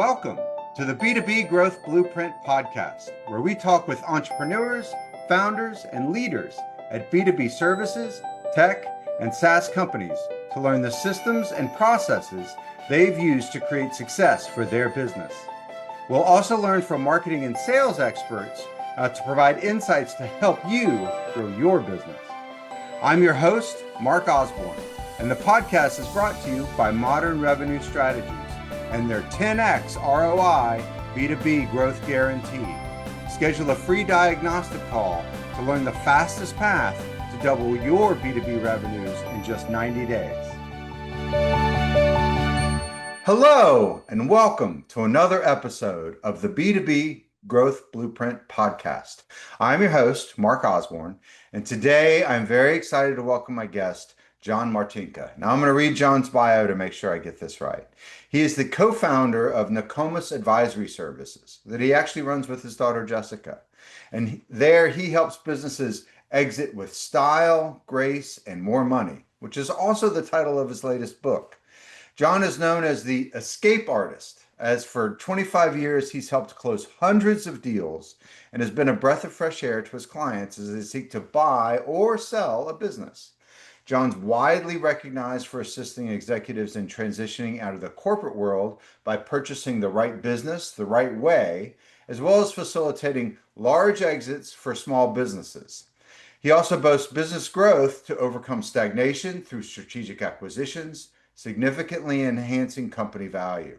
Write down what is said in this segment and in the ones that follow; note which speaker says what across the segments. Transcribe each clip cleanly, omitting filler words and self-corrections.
Speaker 1: welcome to the B2B Growth Blueprint podcast, where we talk with entrepreneurs, founders, and leaders at B2B services, tech, and SaaS companies to learn the systems and processes they've used to create success for their business. We'll also learn from marketing and sales experts to provide insights to help you grow your business. I'm your host, Mark Osborne, and the podcast is brought to you by Modern Revenue Strategies and their 10x ROI B2B growth guarantee. Schedule a free diagnostic call to learn the fastest path to double your B2B revenues in just 90 days. Hello, and welcome to another episode of the B2B Growth Blueprint podcast. I'm your host, Mark Osborne, and today I'm very excited to welcome my guest, John Martinka. Now I'm going to read John's bio to make sure I get this right. He is the co-founder of Nokomis Advisory Services that he actually runs with his daughter, Jessica. And there he helps businesses exit with style, grace, and more money, which is also the title of his latest book. John is known as the escape artist, as for 25 years he's helped close hundreds of deals and has been a breath of fresh air to his clients as they seek to buy or sell a business. John's widely recognized for assisting executives in transitioning out of the corporate world by purchasing the right business the right way, as well as facilitating large exits for small businesses. He also boasts business growth to overcome stagnation through strategic acquisitions, significantly enhancing company value.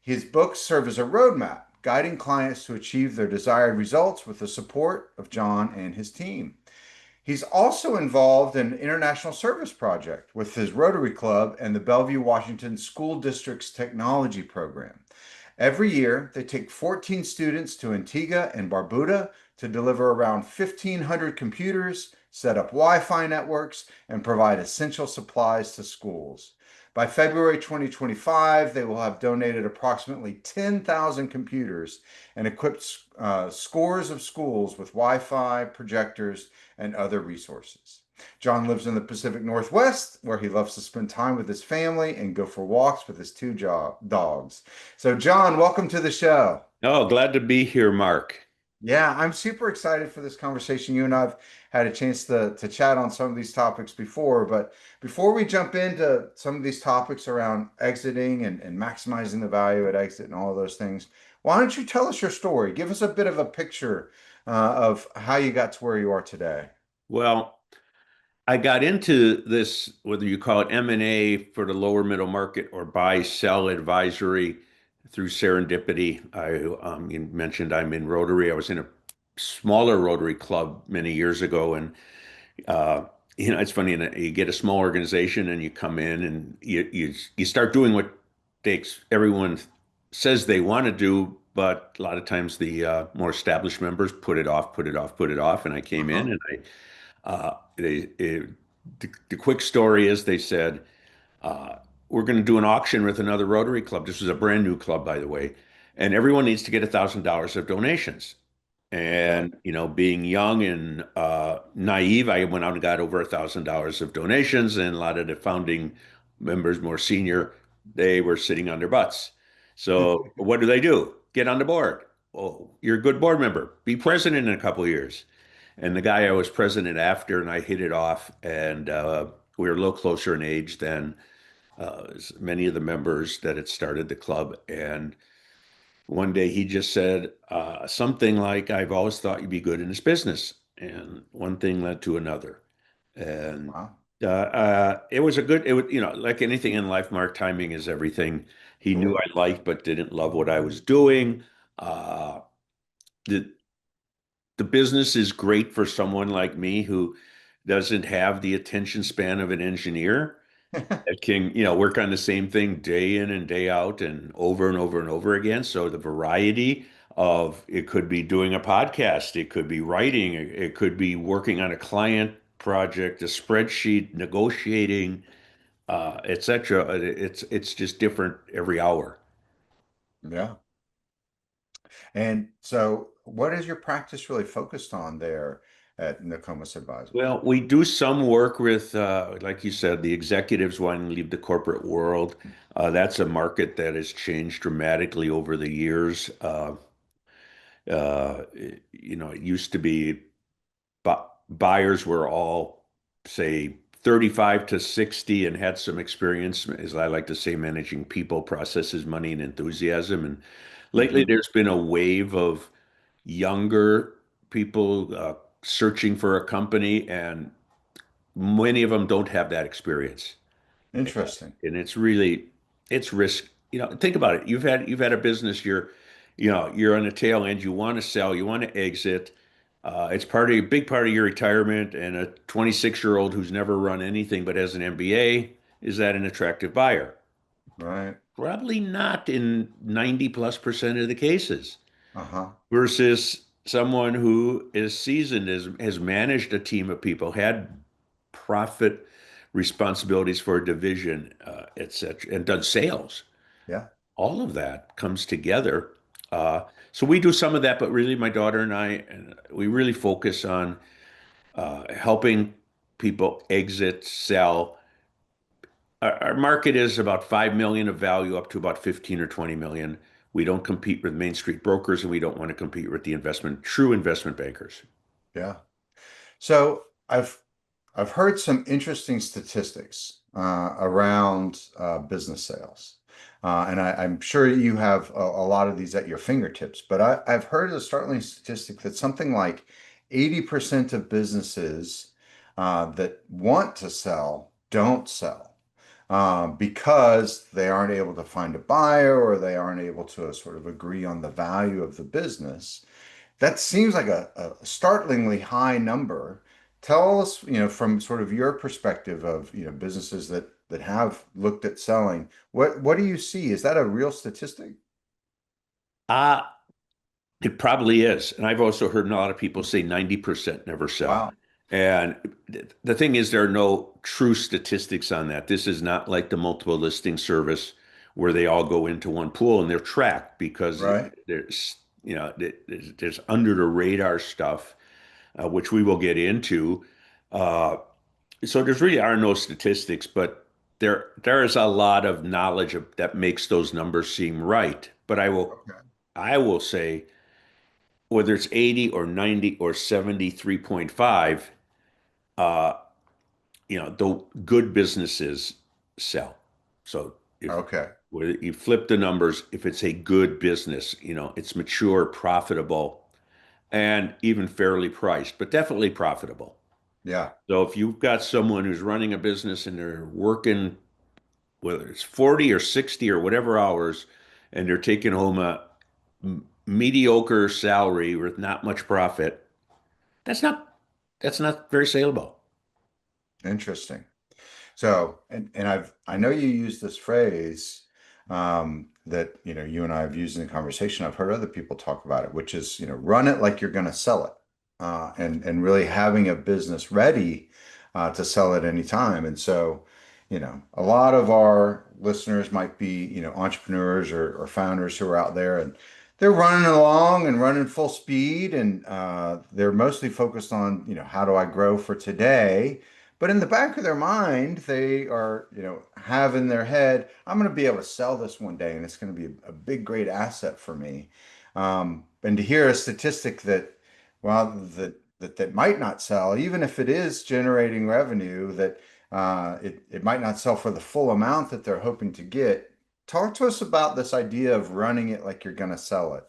Speaker 1: His books serve as a roadmap, guiding clients to achieve their desired results with the support of John and his team. He's also involved in an international service project with his Rotary Club and the Bellevue, Washington School District's technology program. Every year, they take 14 students to Antigua and Barbuda to deliver around 1,500 computers, set up Wi-Fi networks, and provide essential supplies to schools. By February 2025, they will have donated approximately 10,000 computers and equipped scores of schools with Wi-Fi, projectors, and other resources. John lives in the Pacific Northwest, where he loves to spend time with his family and go for walks with his two dogs. So, John, welcome to the show.
Speaker 2: Oh, glad to be here, Mark.
Speaker 1: Yeah, I'm super excited for this conversation. You and I've had a chance to chat on some of these topics before, but before we jump into some of these topics around exiting and maximizing the value at exit and all of those things, why don't you tell us your story? Give us a bit of a picture of how you got to where you are today.
Speaker 2: Well, I got into this, whether you call it M&A for the lower middle market or buy sell advisory through serendipity. You mentioned I'm in Rotary. I was in a smaller Rotary club many years ago, and uh, it's funny. You get a small organization, and you come in, and you start doing what everyone says they want to do, but a lot of times the more established members put it off, put it off, put it off. And I came in,
Speaker 1: Uh-huh.
Speaker 2: and the quick story is they said, uh, we're going to do an auction with another Rotary club. This was a brand new club, by the way, and everyone needs to get $1,000 of donations.
Speaker 1: Okay.
Speaker 2: And being young and naive, I went out and got over $1,000 of donations, and a lot of the founding members, more senior, they were sitting on their butts. So what do? Get on the board. Oh, you're a good board member. Be president in a couple of years. And the guy I was president after, and I hit it off, and we were a little closer in age than many of the members that had started the club. And one day he just said something like, I've always thought you'd be good in this business. And one thing led to another. And
Speaker 1: Wow.
Speaker 2: it was it was, like anything in life, Mark, timing is everything. He knew
Speaker 1: Sure.
Speaker 2: I liked, but didn't love what I was doing. Uh, the, the business is great for someone like me who doesn't have the attention span of an engineer that can, work on the same thing day in and day out and over and over and over again. So the variety of it could be doing a podcast, it could be writing, it could be working on a client project, a spreadsheet, negotiating, etc. It's just different every hour.
Speaker 1: Yeah. And so, what is your practice really focused on there? at Nokomis Advisory?
Speaker 2: Well, we do some work with, like you said, the executives wanting to leave the corporate world. That's a market that has changed dramatically over the years. Uh, it used to be buyers were all, say, 35 to 60 and had some experience, as I like to say, managing people, processes, money, and enthusiasm. And lately,
Speaker 1: Hmm.
Speaker 2: there's been a wave of younger people searching for a company, and many of them don't have that experience.
Speaker 1: Interesting.
Speaker 2: And it's risk. Think about it. You've had a business, you're on the tail end, you want to sell, you want to exit. It's a big part of your retirement, and a 26-year-old who's never run anything but has an MBA, is that an attractive buyer?
Speaker 1: Right.
Speaker 2: Probably not in 90 plus percent of the cases.
Speaker 1: Uh-huh.
Speaker 2: Versus someone who is seasoned, has managed a team of people, had profit responsibilities for a division, et cetera, and done sales.
Speaker 1: Yeah.
Speaker 2: All of that comes together. So we do some of that, but really, my daughter and we really focus on helping people exit, sell. Our market is about 5 million of value up to about 15 or 20 million. We don't compete with Main Street brokers, and we don't want to compete with the true investment bankers.
Speaker 1: Yeah. So I've heard some interesting statistics around business sales. And I'm sure you have a lot of these at your fingertips, but I've heard a startling statistic that something like 80% of businesses that want to sell don't sell because they aren't able to find a buyer or they aren't able to sort of agree on the value of the business. That seems like a startlingly high number. Tell us, from sort of your perspective of, businesses that have looked at selling, what do you see? Is that a real statistic?
Speaker 2: Uh, it probably is. And I've also heard a lot of people say 90% never sell.
Speaker 1: Wow.
Speaker 2: And the thing is, there are no true statistics on that. This is not like the multiple listing service where they all go into one pool and they're tracked because
Speaker 1: Right.
Speaker 2: there's under the radar stuff, which we will get into. Uh, so there's really are no statistics, but there is a lot of knowledge that makes those numbers seem right. But
Speaker 1: Okay.
Speaker 2: I will say whether it's 80 or 90 or 73.5, uh, the good businesses sell. So if
Speaker 1: Okay.
Speaker 2: whether you flip the numbers, if it's a good business, it's mature, profitable, and even fairly priced, but definitely profitable.
Speaker 1: Yeah.
Speaker 2: So if you've got someone who's running a business and they're working, whether it's 40 or 60 or whatever hours, and they're taking home a mediocre salary with not much profit, that's not that's not very saleable.
Speaker 1: Interesting. So, and I know you use this phrase that you and I have used in the conversation. I've heard other people talk about it, which is run it like you're going to sell it, and really having a business ready to sell at any time. And so, a lot of our listeners might be entrepreneurs or founders who are out there and they're running along and running full speed, and they're mostly focused on how do I grow for today. But in the back of their mind, they are, have in their head, I'm going to be able to sell this one day and it's going to be a big, great asset for me. And to hear a statistic that, well, that might not sell, even if it is generating revenue, that it might not sell for the full amount that they're hoping to get. Talk to us about this idea of running it like you're going to sell it,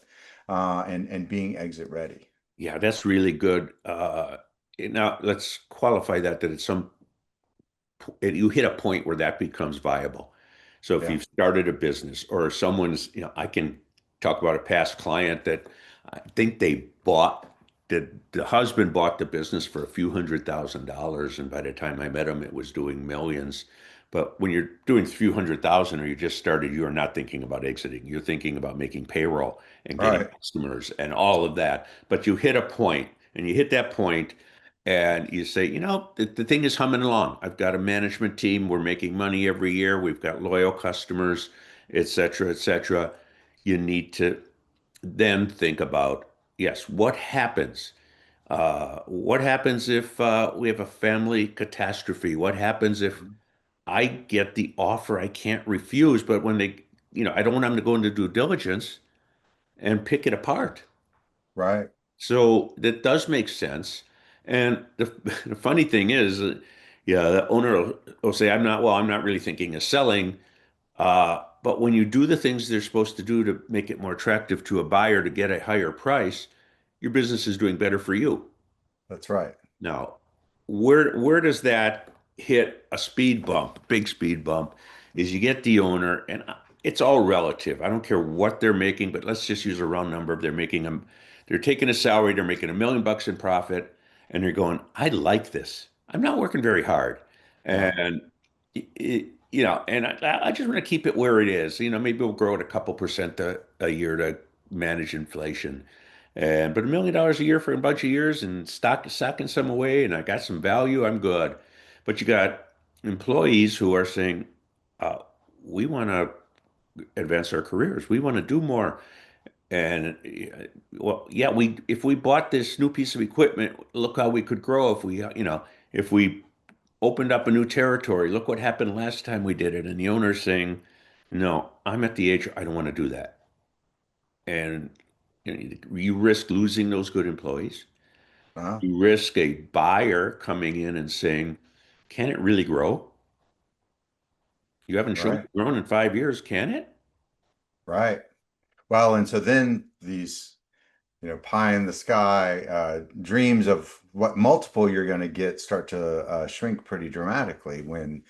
Speaker 1: and being exit ready.
Speaker 2: Yeah, that's really good. Now let's qualify that at you hit a point where that becomes viable. So if
Speaker 1: Yeah.
Speaker 2: you've started a business or someone's, I can talk about a past client that I think the husband bought the business for a few $100,000, and by the time I met him, it was doing millions. But when you're doing a few 100,000 or you just started, you are not thinking about exiting. You're thinking about making payroll and
Speaker 1: All
Speaker 2: getting
Speaker 1: right.
Speaker 2: customers and all of that. But you hit a point, and you hit that point, and you say, the thing is humming along. I've got a management team. We're making money every year. We've got loyal customers, et cetera, et cetera. You need to then think about, yes, what happens? What happens if we have a family catastrophe? What happens if
Speaker 1: Mhm.
Speaker 2: I get the offer I can't refuse, but when I don't want them to go into due diligence and pick it apart.
Speaker 1: Right.
Speaker 2: So that does make sense. And the funny thing is, yeah, the owner will say, I'm not really thinking of selling. But when you do the things they're supposed to do to make it more attractive to a buyer to get a higher price, your business is doing better for you.
Speaker 1: That's right.
Speaker 2: Now, where does that hit a speed bump, big speed bump, is you get the owner, and it's all relative. I don't care what they're making, but let's just use a round number. They're taking a salary, they're making $1 million in profit, and they're going, I like this. I'm not working very hard.
Speaker 1: Yeah.
Speaker 2: And and I just want to keep it where it is. Maybe we'll grow it a couple percent a year to manage inflation. But $1 million a year for a bunch of years and stocking some away, and I got some value, I'm good. But you got employees who are saying, uh, we want to advance our careers, we want to do more. And well, yeah, we if we bought this new piece of equipment, look how we could grow if we opened up a new territory. Look what happened last time we did it. And the owner's saying, no, I'm at the age I don't want to do that. And you risk losing those good employees.
Speaker 1: Uh,
Speaker 2: You risk a buyer coming in and saying, can it really grow? You haven't shown
Speaker 1: right.
Speaker 2: it grown in 5 years, can it?
Speaker 1: Right. Well, and so then these, pie in the sky dreams of what multiple you're going to get start to shrink pretty dramatically when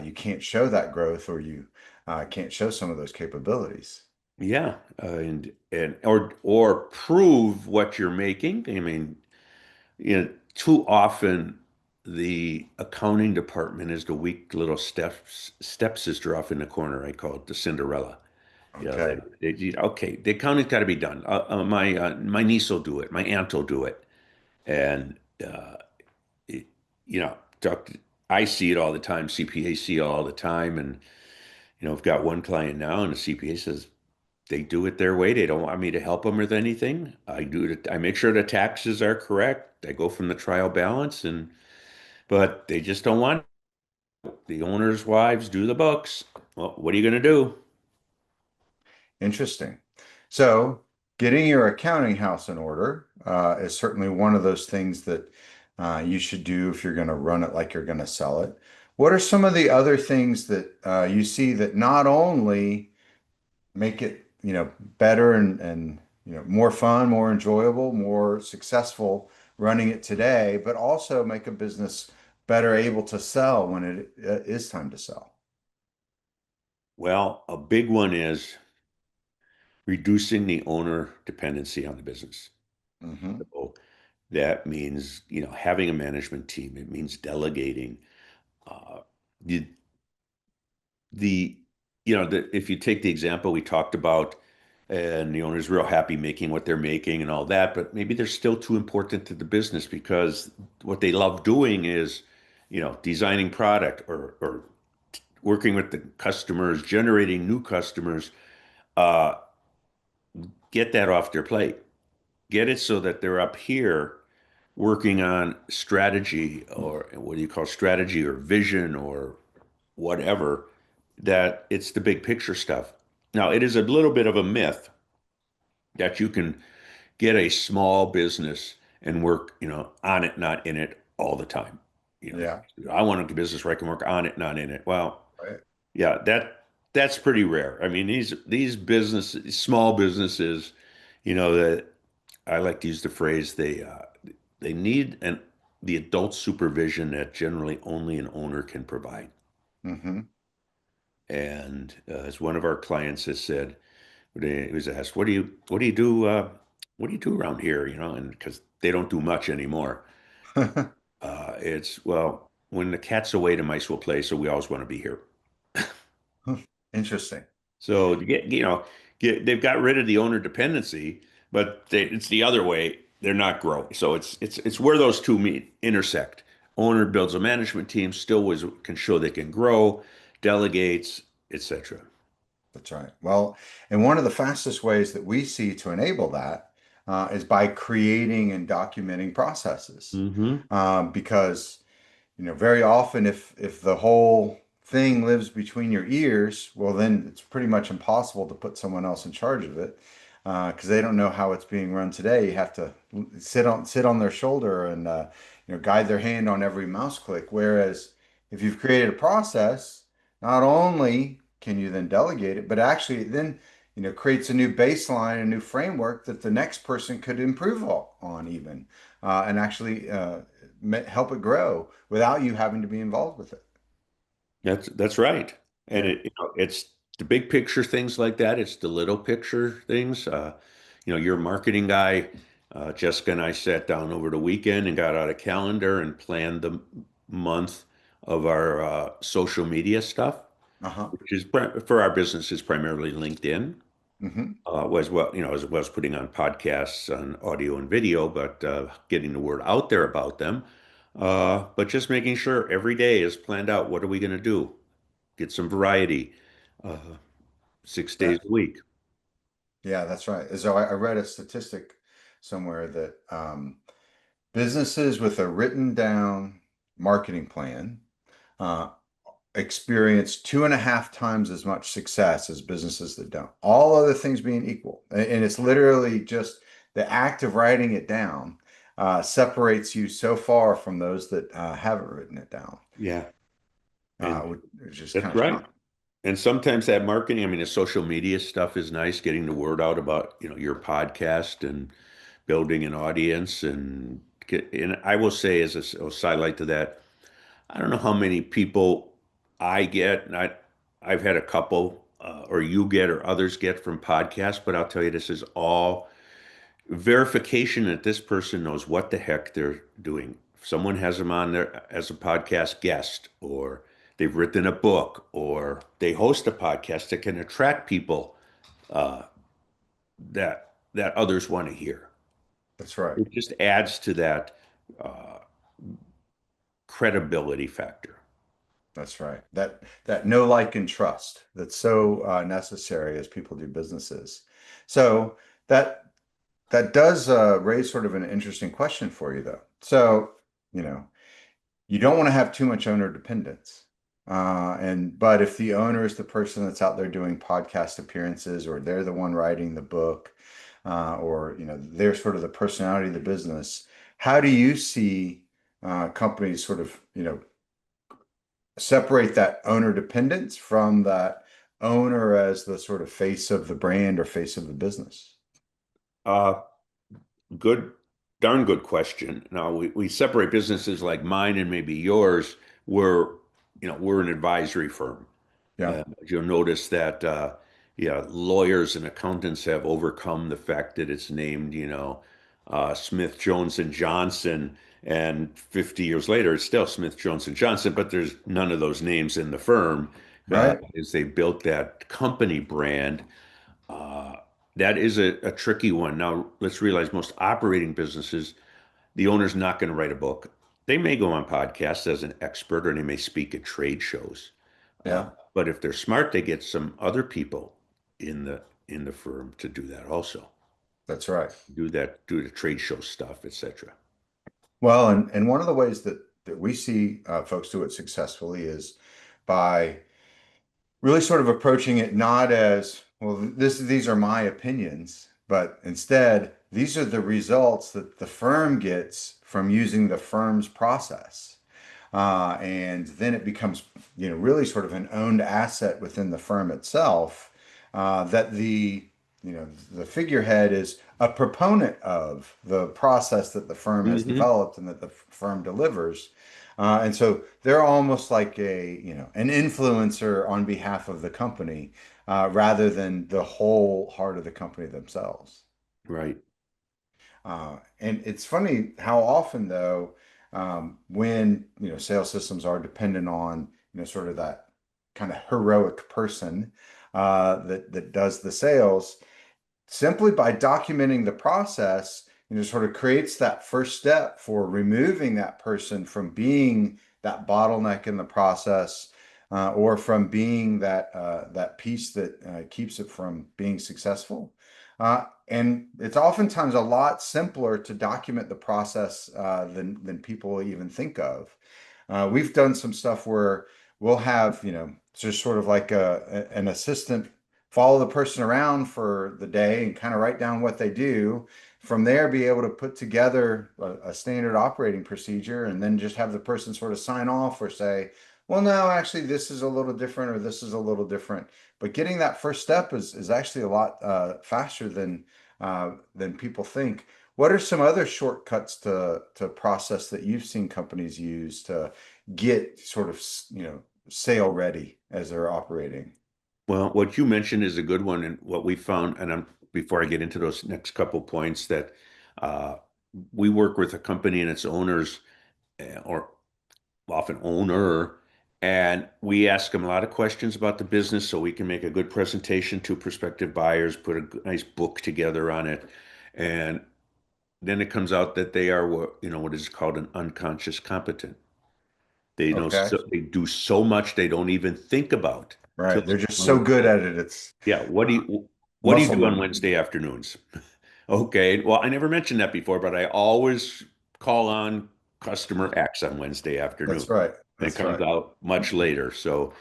Speaker 1: you can't show that growth or you can't show some of those capabilities.
Speaker 2: Yeah, or prove what you're making. I mean, too often the accounting department is the weak little stepsister off in the corner. I call it the Cinderella.
Speaker 1: Okay.
Speaker 2: Okay, the accounting's got to be done. My niece will do it. My aunt will do it. And it, you know, doc- I see it all the time. CPAs see it all the time. And I've got one client now, and the CPA says they do it their way. They don't want me to help them with anything. I do it. I make sure the taxes are correct. I go from the trial balance, but they just don't want the owners' wives do the books. Well, what are you going to do?
Speaker 1: Interesting. So, getting your accounting house in order is certainly one of those things that you should do if you're going to run it like you're going to sell it. What are some of the other things that you see that not only make it, better and more fun, more enjoyable, more successful running it today, but also make a business better able to sell when it is time to sell?
Speaker 2: Well, a big one is reducing the owner dependency on the business.
Speaker 1: Hmm.
Speaker 2: So that means, having a management team. It means delegating. Uh, the, the, if you take the example we talked about, and the owner's real happy making what they're making and all that, but maybe they're still too important to the business because what they love doing is, designing product or working with the customers, generating new customers. Uh, get that off their plate. Get it so that they're up here working on strategy, or what do you call strategy, or vision, or whatever, that it's the big picture stuff. Now, it is a little bit of a myth that you can get a small business and work, on it, not in it all the time. You
Speaker 1: Yeah.
Speaker 2: I want a business where I can work on it, not in it. Well,
Speaker 1: Right.
Speaker 2: yeah, that's pretty rare. I mean, these businesses, small businesses, that I like to use the phrase they need the adult supervision that generally only an owner can provide.
Speaker 1: Hmm.
Speaker 2: And as one of our clients has said, he was asked, "What do you do? What do you do around here?" And because they don't do much anymore, it's well, when the cat's away, the mice will play. So we always want to be here.
Speaker 1: Interesting.
Speaker 2: So to they've got rid of the owner dependency, but it's the other way. They're not growing. So it's where those two meet, intersect. Owner builds a management team, still can show they can grow, delegates, etc.
Speaker 1: That's right. Well, and one of the fastest ways that we see to enable that is by creating and documenting processes.
Speaker 2: Hmm.
Speaker 1: Because very often if the whole thing lives between your ears, well, then it's pretty much impossible to put someone else in charge of it because they don't know how it's being run today. You have to sit on their shoulder and guide their hand on every mouse click. Whereas if you've created a process, not only can you then delegate it, but actually it then creates a new baseline, a new framework that the next person could improve on even and actually help it grow without you having to be involved with it.
Speaker 2: That's right. And
Speaker 1: Yeah.
Speaker 2: it's the big picture things like that. It's the little picture things. You're a marketing guy. Jessica and I sat down over the weekend and got out a calendar and planned the month of our social media stuff,
Speaker 1: Uh-huh.
Speaker 2: which is for our business is primarily LinkedIn.
Speaker 1: Hmm.
Speaker 2: Was well, as well as putting on podcasts on audio and video, but getting the word out there about them. But just making sure every day is planned out. What are we going to do? Get some variety, uh, 6 days
Speaker 1: That,
Speaker 2: a week.
Speaker 1: yeah, that's right. So I read a statistic somewhere that businesses with a written down marketing plan uh, experience 2.5 times as much success as businesses that don't. All other things being equal. And it's literally just the act of writing it down separates you so far from those that haven't written it down,
Speaker 2: Yeah, and
Speaker 1: which is just kind
Speaker 2: that's
Speaker 1: of
Speaker 2: right.
Speaker 1: shocking.
Speaker 2: And sometimes that marketing, I mean, the social media stuff is nice, getting the word out about, your podcast and building an audience. And I will say, as a sidelight to that, I don't know how many people I get, and I've had a couple, or you get, or others get from podcasts, but I'll tell you, this is all verification that this person knows what the heck they're doing. If someone has them on there as a podcast guest, or they've written a book, or they host a podcast that can attract people uh, that others want to hear.
Speaker 1: That's right.
Speaker 2: It just adds to that uh, credibility factor.
Speaker 1: That's right. That know, like, and trust that's so necessary as people do businesses. So that that does raise sort of an interesting question for you, though. So, you know, you don't want to have too much owner dependence. But if the owner is the person that's out there doing podcast appearances, or they're the one writing the book, or they're sort of the personality of the business, how do you see companies sort of separate that owner dependence from that owner as the sort of face of the brand or face of the business?
Speaker 2: Uh, Good, darn good question. Now we separate businesses like mine and maybe yours. We're an advisory firm.
Speaker 1: Yeah.
Speaker 2: You'll notice that yeah, lawyers and accountants have overcome the fact that it's named, Smith, Jones and Johnson, and 50 years later it's still Smith, Jones and Johnson, but there's none of those names in the firm
Speaker 1: Right.
Speaker 2: as they built that company brand. Uh, that is a tricky one. Now, let's realize most operating businesses, the owner's not going to write a book. They may go on podcasts as an expert or they may speak at trade shows.
Speaker 1: Yeah.
Speaker 2: But if they're smart, they get some other people in the firm to do that also.
Speaker 1: That's right.
Speaker 2: Do the trade show stuff, etc.
Speaker 1: Well, and one of the ways that we see folks do it successfully is by really sort of approaching it not as, well, these are my opinions, but instead, these are the results that the firm gets from using the firm's process. And then it becomes, really sort of an owned asset within the firm itself, that the figurehead is a proponent of the process that the firm has
Speaker 2: Hmm.
Speaker 1: developed and that the firm delivers. And so they're almost like an influencer on behalf of the company, rather than the whole heart of the company themselves.
Speaker 2: Right.
Speaker 1: And it's funny how often, though, when sales systems are dependent on sort of that kind of heroic person that does the sales, simply by documenting the process, sort of creates that first step for removing that person from being that bottleneck in the process, or from being that piece that keeps it from being successful. And it's oftentimes a lot simpler to document the process than people even think of. We've done some stuff where we'll have, just sort of like an assistant follow the person around for the day and kind of write down what they do. From there, be able to put together a standard operating procedure and then just have the person sort of sign off or say, well, no, actually, this is a little different or this is a little different. But getting that first step is actually a lot faster than people think. What are some other shortcuts to process that you've seen companies use to get sort of, sale ready as they're operating?
Speaker 2: Well, what you mentioned is a good one, and what we found, and before I get into those next couple points, that uh, we work with a company and its owners, or often owner, and we ask them a lot of questions about the business so we can make a good presentation to prospective buyers, put a nice book together on it, and then it comes out that they are what is called an unconscious competent. They know
Speaker 1: Okay.
Speaker 2: they do so much they don't even think about till
Speaker 1: Right. They're just so good at it. It's
Speaker 2: yeah. What do you
Speaker 1: muscle
Speaker 2: do on
Speaker 1: memory.
Speaker 2: Wednesday afternoons? Okay. Well, I never mentioned that before, but I always call on customer X on Wednesday afternoon.
Speaker 1: That's right.
Speaker 2: And it
Speaker 1: That's
Speaker 2: comes
Speaker 1: right.
Speaker 2: out much later. So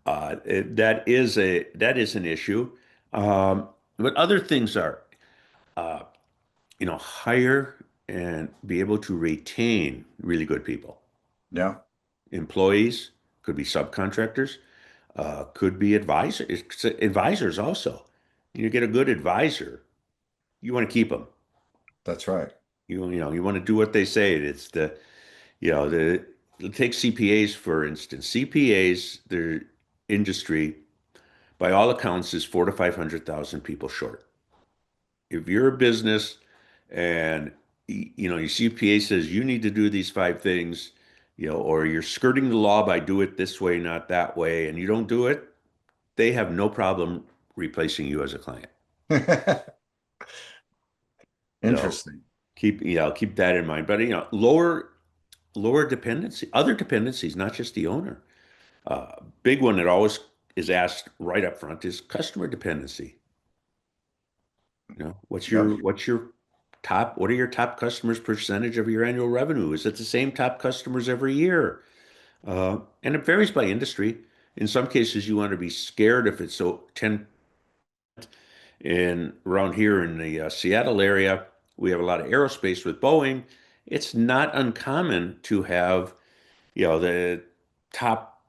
Speaker 2: that is an issue. Um, but other things are, uh, hire and be able to retain really good people.
Speaker 1: Yeah.
Speaker 2: Employees could be subcontractors, could be advisors also. You get a good advisor, you want to keep them.
Speaker 1: That's right.
Speaker 2: You want to do what they say. It's you know the take CPAs for instance. CPAs, their industry, by all accounts, is 400,000 to 500,000 people short. If you're a business and your CPA says you need to do these five things, or you're skirting the law by do it this way, not that way, and you don't do it, they have no problem replacing you as a client. So
Speaker 1: Interesting.
Speaker 2: keep that in mind. But lower dependency, other dependencies, not just the owner. Big one that always is asked right up front is customer dependency. What's
Speaker 1: Yep.
Speaker 2: your top, what are your top customers' percentage of your annual revenue? Is it the same top customers every year? And it varies by industry. In some cases, you want to be scared if it's so 10 in around here in the Seattle area. We have a lot of aerospace with Boeing. It's not uncommon to have, the top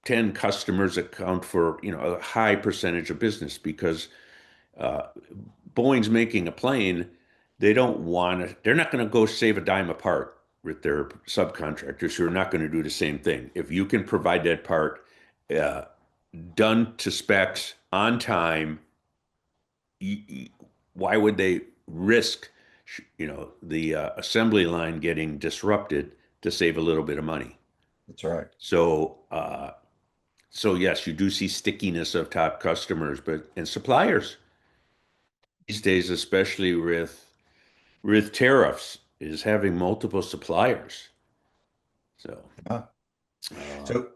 Speaker 2: 10 customers account for, a high percentage of business because uh, Boeing's making a plane. They're not going to go save a dime apart with their subcontractors who are not going to do the same thing. If you can provide that part uh, done to specs on time, why would they risk, the assembly line getting disrupted to save a little bit of money?
Speaker 1: That's right.
Speaker 2: So yes, you do see stickiness of top customers, but and suppliers these days, especially with tariffs, is having multiple suppliers. So,
Speaker 1: Yeah.
Speaker 2: uh,
Speaker 1: So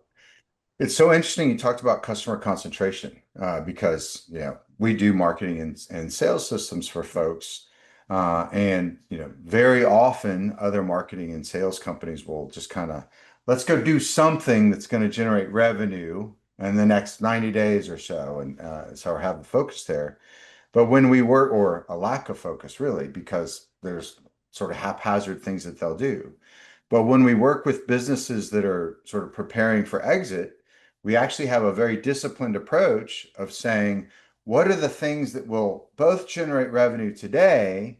Speaker 1: it's so interesting you talked about customer concentration because we do marketing and sales systems for folks. And very often other marketing and sales companies will just kind of let's go do something that's going to generate revenue in the next 90 days or so. And so have the focus there. But when we work, or a lack of focus really, because there's sort of haphazard things that they'll do. But when we work with businesses that are sort of preparing for exit, we actually have a very disciplined approach of saying, what are the things that will both generate revenue today,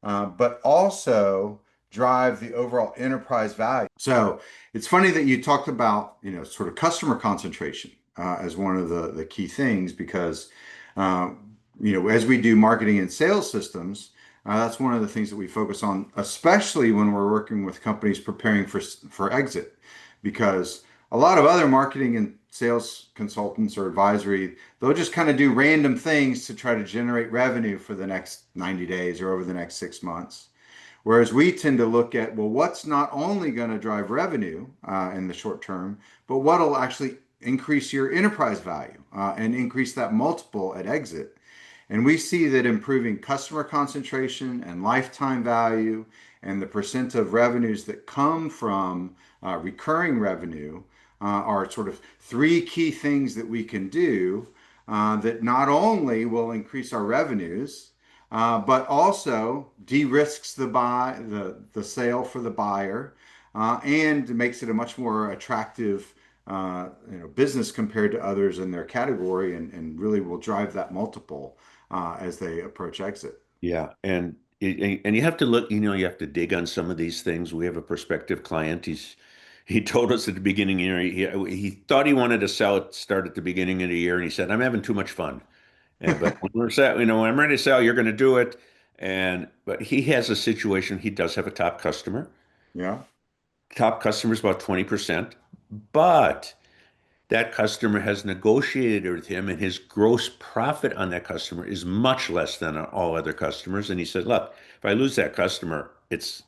Speaker 1: but also drive the overall enterprise value? So it's funny that you talked about, sort of customer concentration as one of the key things because, uh, as we do marketing and sales systems, that's one of the things that we focus on, especially when we're working with companies preparing for exit, because a lot of other marketing and sales consultants or advisory, they'll just kind of do random things to try to generate revenue for the next 90 days or over the next 6 months. Whereas we tend to look at, well, what's not only going to drive revenue in the short term, but what'll actually increase your enterprise value and increase that multiple at exit. And we see that improving customer concentration and lifetime value and the percent of revenues that come from recurring revenue are sort of three key things that we can do that not only will increase our revenues, but also de-risks the sale for the buyer, and makes it a much more attractive business compared to others in their category, and really will drive that multiple as they approach exit.
Speaker 2: Yeah, and you have to look, you have to dig on some of these things. We have a prospective client. He told us at the beginning, he thought he wanted to sell it, start at the beginning of the year, and he said, "I'm having too much fun." But when we're set, when I'm ready to sell, you're going to do it. But he has a situation. He does have a top customer.
Speaker 1: Yeah,
Speaker 2: Top customer is about 20%, but that customer has negotiated with him, and his gross profit on that customer is much less than on all other customers. And he said, "Look, if I lose that customer, it's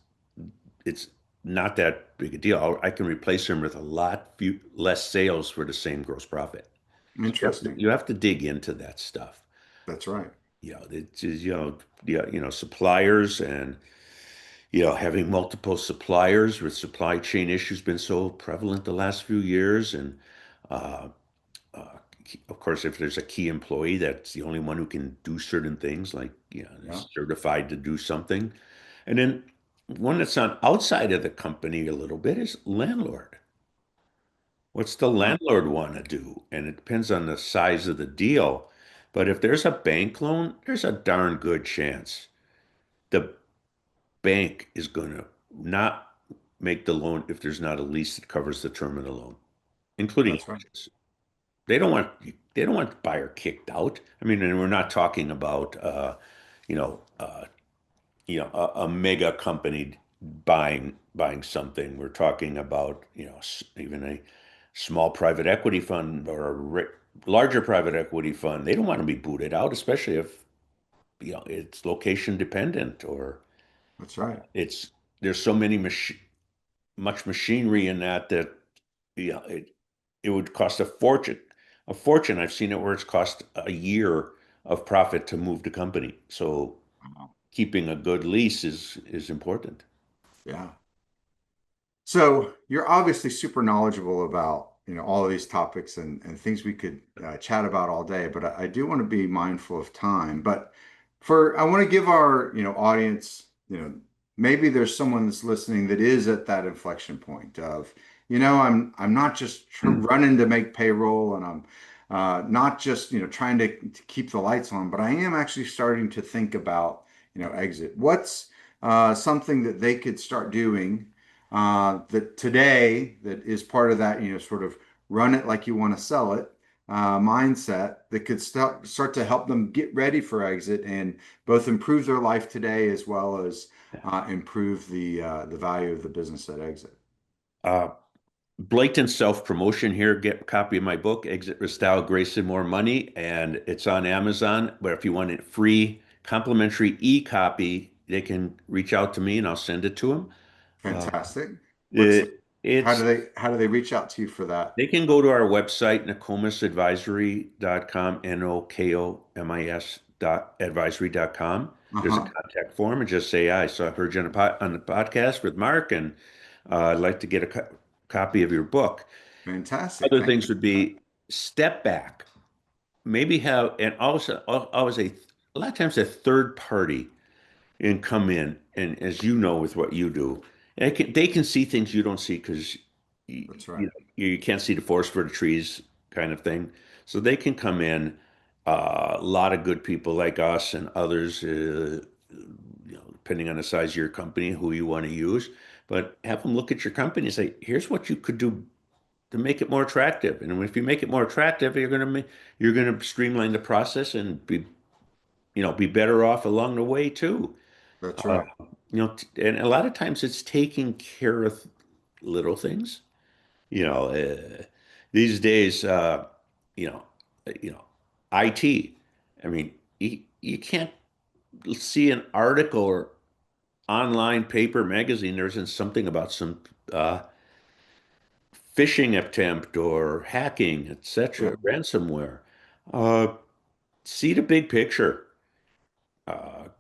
Speaker 2: not that big a deal. I can replace him with a lot less sales for the same gross profit." So
Speaker 1: interesting.
Speaker 2: you have to dig into that stuff.
Speaker 1: That's right.
Speaker 2: It's yeah, suppliers and having multiple suppliers with supply chain issues been so prevalent the last few years, and uh, uh, of course, if there's a key employee that's the only one who can do certain things, like
Speaker 1: Yeah,
Speaker 2: is certified to do something, and then one that's on outside of the company a little bit is landlord. What's the
Speaker 1: yeah,
Speaker 2: landlord want to do? And it depends on the size of the deal. But if there's a bank loan, there's a darn good chance the bank is going to not make the loan if there's not a lease that covers the term of the loan, including
Speaker 1: that's right.
Speaker 2: interest. They don't want they don't want the buyer kicked out. I mean, and we're not talking about you know uh, a mega company buying something. We're talking about even a small private equity fund or a larger private equity fund. They don't want to be booted out, especially if it's location dependent or
Speaker 1: That's right.
Speaker 2: it's there's so many much machinery in that it would cost a fortune. A fortune. I've seen it where it's cost a year of profit to move the company. So
Speaker 1: Wow.
Speaker 2: keeping a good lease is important.
Speaker 1: Yeah. So you're obviously super knowledgeable about, all of these topics and things we could chat about all day, but I do want to be mindful of time. But I want to give our, audience, maybe there's someone that's listening that is at that inflection point of, I'm not just running to make payroll, and I'm not just, trying to keep the lights on, but I am actually starting to think about, exit. What's something that they could start doing that today that is part of that, sort of run it like you want to sell it mindset that could start to help them get ready for exit and both improve their life today as well as improve the value of the business at exit.
Speaker 2: Uh, Blatant self-promotion here. Get a copy of my book, Exit with Style, Grace and More Money, and it's on Amazon. But if you want a free complimentary e-copy, they can reach out to me and I'll send it to them. Uh,
Speaker 1: Fantastic. What's
Speaker 2: it,
Speaker 1: how
Speaker 2: it's
Speaker 1: do they reach out to you for that?
Speaker 2: They can go to our website, nokomisadvisory.com, Nokomis advisory.com. There's a
Speaker 1: Uh-huh.
Speaker 2: contact form and just say, I saw heard you on, on the podcast with Mark, and I'd like to get a copy of your book.
Speaker 1: Fantastic.
Speaker 2: Other
Speaker 1: Thank
Speaker 2: things
Speaker 1: you
Speaker 2: would
Speaker 1: for that.
Speaker 2: be step back, maybe have, and also always a lot of times a third party and come in, and as you know with what you do, they can see things you don't see because
Speaker 1: That's right.
Speaker 2: you can't see the forest for the trees kind of thing. So they can come in, a lot of good people like us and others, depending on the size of your company, who you want to use, but have them look at your company and say, here's what you could do to make it more attractive. And if you make it more attractive, you're going to streamline the process and be better off along the way too.
Speaker 1: That's
Speaker 2: Uh,
Speaker 1: right.
Speaker 2: and a lot of times it's taking care of little things. You know, these days, you know, you know, IT. I mean, you can't see an article or online paper magazine. There isn't something about some uh, phishing attempt or hacking,
Speaker 1: Yeah.
Speaker 2: etc., ransomware. Uh, See the big picture.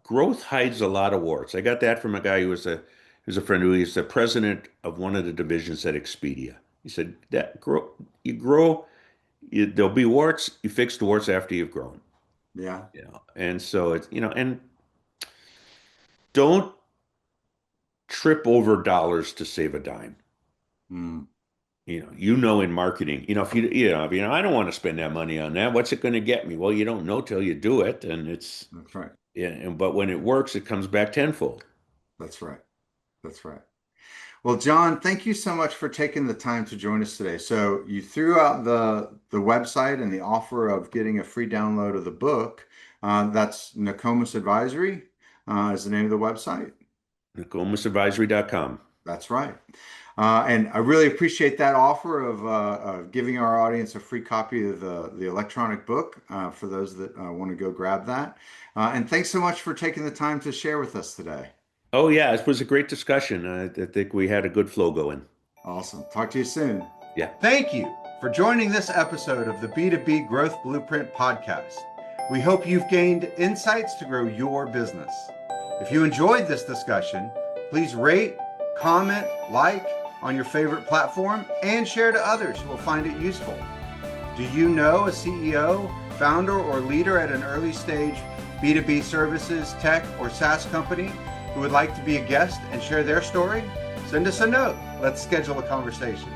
Speaker 2: growth hides a lot of warts. I got that from a guy who was a friend who is the president of one of the divisions at Expedia. He said that you grow, there'll be warts. You fix the warts after you've grown.
Speaker 1: Yeah.
Speaker 2: And so it's, and don't trip over dollars to save a dime.
Speaker 1: Mm.
Speaker 2: In marketing, if I don't want to spend that money on that. What's it going to get me? Well, you don't know till you do it, and
Speaker 1: That's right.
Speaker 2: but when it works, it comes back tenfold.
Speaker 1: That's right. That's right. Well, John, thank you so much for taking the time to join us today. So you threw out the website and the offer of getting a free download of the book. That's Nokomis Advisory is the name of the website.
Speaker 2: NokomisAdvisory.com.
Speaker 1: That's right. And I really appreciate that offer of giving our audience a free copy of the electronic book for those that want to go grab that. And thanks so much for taking the time to share with us today.
Speaker 2: Oh, yeah, it was a great discussion. I think we had a good flow going.
Speaker 1: Awesome. Talk to you soon.
Speaker 2: Yeah.
Speaker 1: Thank you for joining this episode of the B2B Growth Blueprint podcast. We hope you've gained insights to grow your business. If you enjoyed this discussion, please rate, comment, like on your favorite platform, and share to others who will find it useful. Do you know a CEO, founder, or leader at an early stage B2B services, tech, or SaaS company who would like to be a guest and share their story? Send us a note. Let's schedule a conversation.